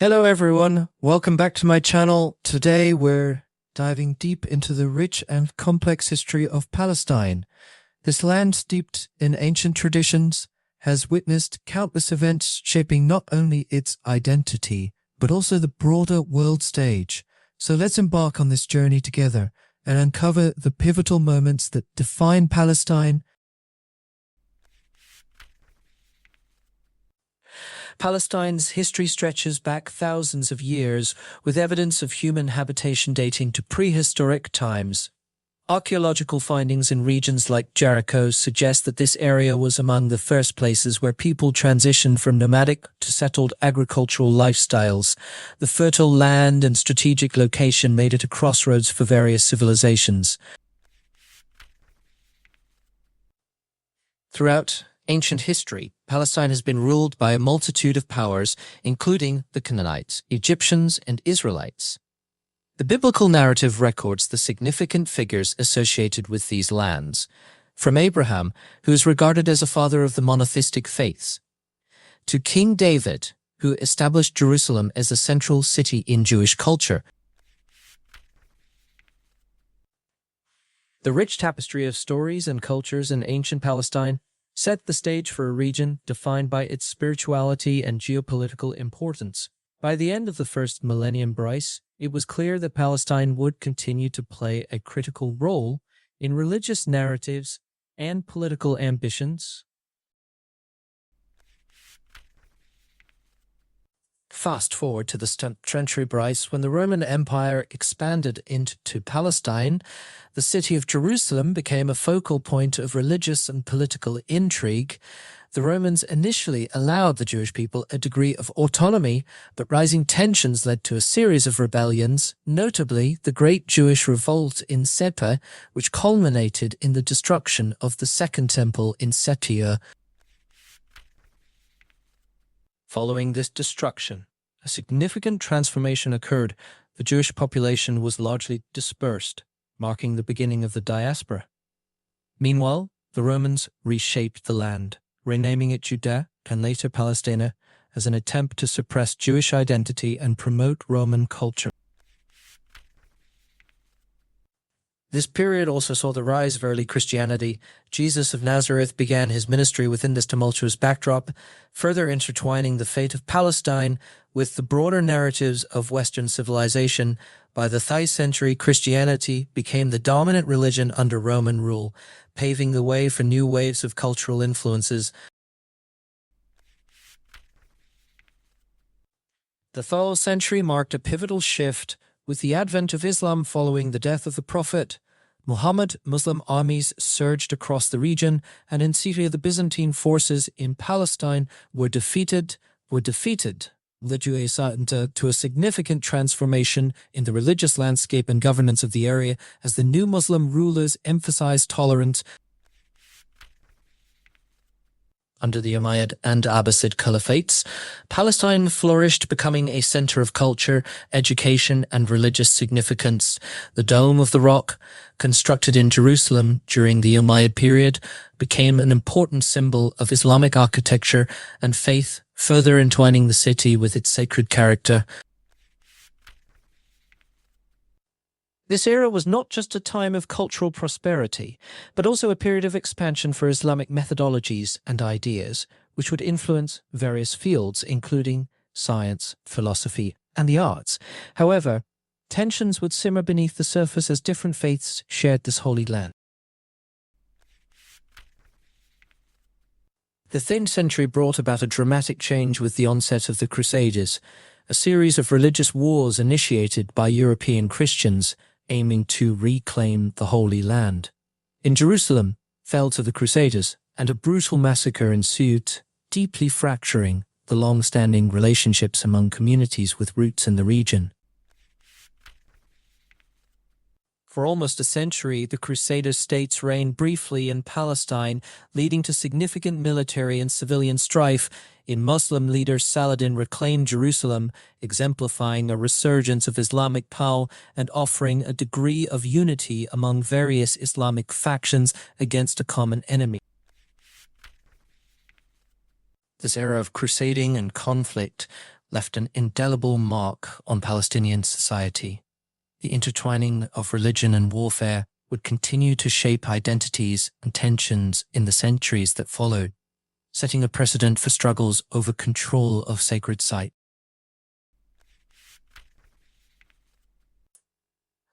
Hello everyone, welcome back to my channel. Today we're diving deep into the rich and complex history of Palestine. This land, steeped in ancient traditions, has witnessed countless events shaping not only its identity, but also the broader world stage. So let's embark on this journey together and uncover the pivotal moments that define Palestine. Palestine's history stretches back thousands of years, with evidence of human habitation dating to prehistoric times. Archaeological findings in regions like Jericho suggest that this area was among the first places where people transitioned from nomadic to settled agricultural lifestyles. The fertile land and strategic location made it a crossroads for various civilizations. Throughout ancient history, Palestine has been ruled by a multitude of powers, including the Canaanites, Egyptians, and Israelites. The biblical narrative records the significant figures associated with these lands, from Abraham, who is regarded as a father of the monotheistic faiths, to King David, who established Jerusalem as a central city in Jewish culture. The rich tapestry of stories and cultures in ancient Palestine set the stage for a region defined by its spirituality and geopolitical importance. By the end of the first millennium BRICE, it was clear that Palestine would continue to play a critical role in religious narratives and political ambitions. Fast forward to the century BRICE, when the Roman Empire expanded into Palestine, the city of Jerusalem became a focal point of religious and political intrigue. The Romans initially allowed the Jewish people a degree of autonomy, but rising tensions led to a series of rebellions, notably the Great Jewish Revolt in Sepa, which culminated in the destruction of the Second Temple in Setia. Following this destruction, a significant transformation occurred. The Jewish population was largely dispersed, marking the beginning of the diaspora. Meanwhile, the Romans reshaped the land, renaming it Judea and later Palestina, as an attempt to suppress Jewish identity and promote Roman culture. This period also saw the rise of early Christianity. Jesus of Nazareth began his ministry within this tumultuous backdrop, further intertwining the fate of Palestine with the broader narratives of Western civilization. By the 3rd century, Christianity became the dominant religion under Roman rule, paving the way for new waves of cultural influences. The 3rd century marked a pivotal shift with the advent of Islam following the death of the Prophet Muhammad. Muslim armies surged across the region, and in Syria the Byzantine forces in Palestine were defeated, led to a significant transformation in the religious landscape and governance of the area as the new Muslim rulers emphasized tolerance. Under the Umayyad and Abbasid caliphates, Palestine flourished, becoming a center of culture, education, and religious significance. The Dome of the Rock, constructed in Jerusalem during the Umayyad period, became an important symbol of Islamic architecture and faith, further entwining the city with its sacred character. This era was not just a time of cultural prosperity, but also a period of expansion for Islamic methodologies and ideas, which would influence various fields, including science, philosophy, and the arts. However, tensions would simmer beneath the surface as different faiths shared this holy land. The 3rd century brought about a dramatic change with the onset of the Crusaders, a series of religious wars initiated by European Christians, aiming to reclaim the Holy Land. In Jerusalem, fell to the Crusaders, and a brutal massacre ensued, deeply fracturing the long-standing relationships among communities with roots in the region. For almost a century, the Crusader states reigned briefly in Palestine, leading to significant military and civilian strife. In Muslim leader Saladin reclaimed Jerusalem, exemplifying a resurgence of Islamic power and offering a degree of unity among various Islamic factions against a common enemy. This era of crusading and conflict left an indelible mark on Palestinian society. The intertwining of religion and warfare would continue to shape identities and tensions in the centuries that followed, setting a precedent for struggles over control of sacred sites.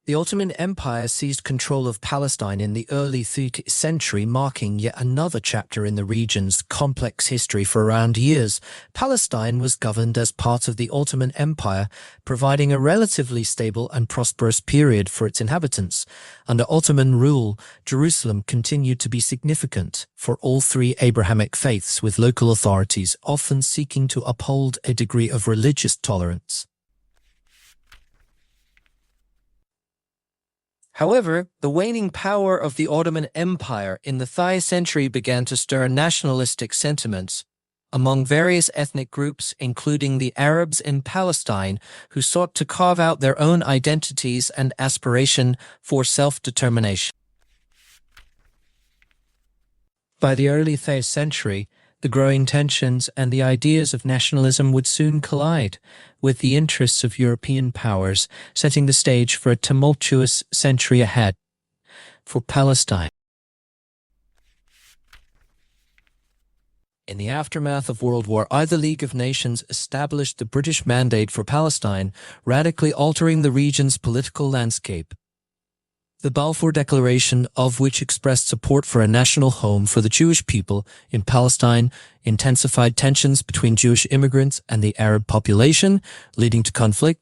The Ottoman Empire seized control of Palestine in the early 30th century, marking yet another chapter in the region's complex history. For around years, Palestine was governed as part of the Ottoman Empire, providing a relatively stable and prosperous period for its inhabitants. Under Ottoman rule, Jerusalem continued to be significant for all three Abrahamic faiths, with local authorities often seeking to uphold a degree of religious tolerance. However, the waning power of the Ottoman Empire in the 3rd century began to stir nationalistic sentiments among various ethnic groups, including the Arabs in Palestine, who sought to carve out their own identities and aspiration for self-determination. By the early 3rd century, the growing tensions and the ideas of nationalism would soon collide with the interests of European powers, setting the stage for a tumultuous century ahead for Palestine. In the aftermath of World War I, the League of Nations established the British Mandate for Palestine, radically altering the region's political landscape. The Balfour Declaration, of which expressed support for a national home for the Jewish people in Palestine, intensified tensions between Jewish immigrants and the Arab population, leading to conflict.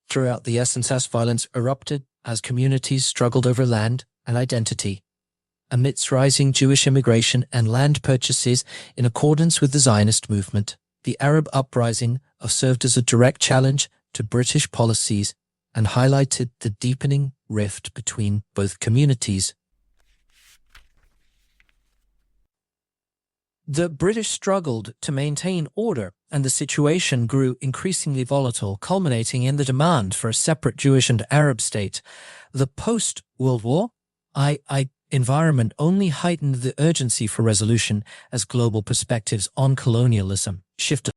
Throughout the SNSS, violence erupted as communities struggled over land and identity. Amidst rising Jewish immigration and land purchases in accordance with the Zionist movement, the Arab uprising served as a direct challenge to British policies and highlighted the deepening rift between both communities. The British struggled to maintain order, and the situation grew increasingly volatile, culminating in the demand for a separate Jewish and Arab state. The post-World War I environment only heightened the urgency for resolution as global perspectives on colonialism shifted.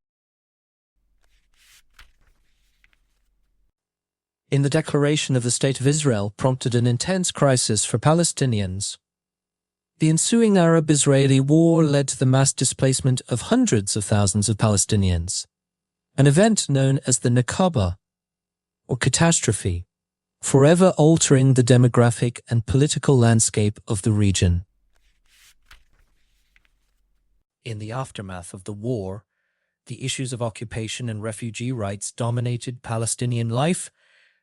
In the declaration of the State of Israel prompted an intense crisis for Palestinians. The ensuing Arab-Israeli war led to the mass displacement of hundreds of thousands of Palestinians, an event known as the Nakba, or catastrophe, forever altering the demographic and political landscape of the region. In the aftermath of the war, the issues of occupation and refugee rights dominated Palestinian life.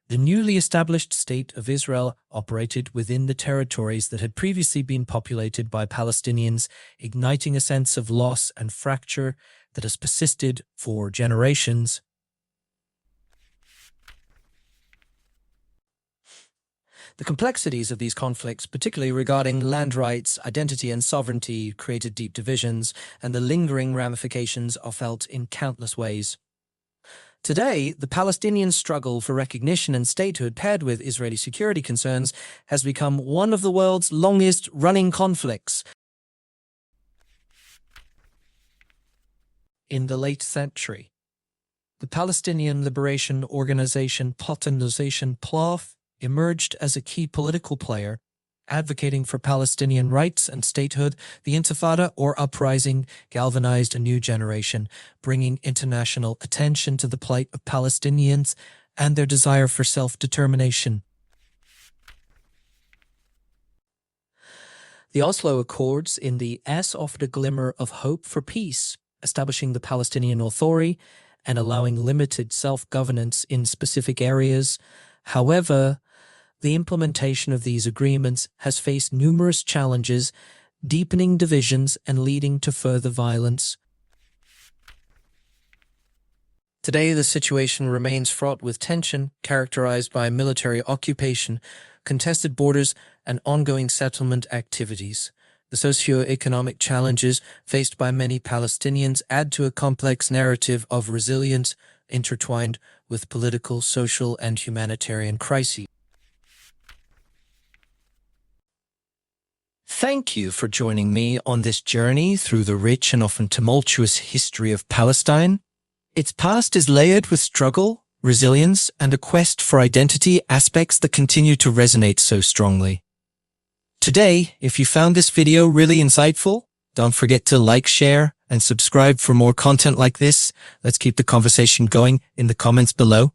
The newly established State of Israel operated within the territories that had previously been populated by Palestinians, igniting a sense of loss and fracture that has persisted for generations. The complexities of these conflicts, particularly regarding land rights, identity and sovereignty, created deep divisions, and the lingering ramifications are felt in countless ways. Today, the Palestinian struggle for recognition and statehood, paired with Israeli security concerns, has become one of the world's longest-running conflicts. In the late century, the Palestinian Liberation Organization PLOF emerged as a key political player, advocating for Palestinian rights and statehood. The Intifada, or uprising, galvanized a new generation, bringing international attention to the plight of Palestinians and their desire for self-determination. The Oslo Accords in the S offered a glimmer of hope for peace, establishing the Palestinian Authority and allowing limited self-governance in specific areas. However, the implementation of these agreements has faced numerous challenges, deepening divisions and leading to further violence. Today, the situation remains fraught with tension, characterized by military occupation, contested borders, and ongoing settlement activities. The socio-economic challenges faced by many Palestinians add to a complex narrative of resilience intertwined with political, social, and humanitarian crises. Thank you for joining me on this journey through the rich and often tumultuous history of Palestine. Its past is layered with struggle, resilience, and a quest for identity, aspects that continue to resonate so strongly. Today, if you found this video really insightful, don't forget to like, share, and subscribe for more content like this. Let's keep the conversation going in the comments below.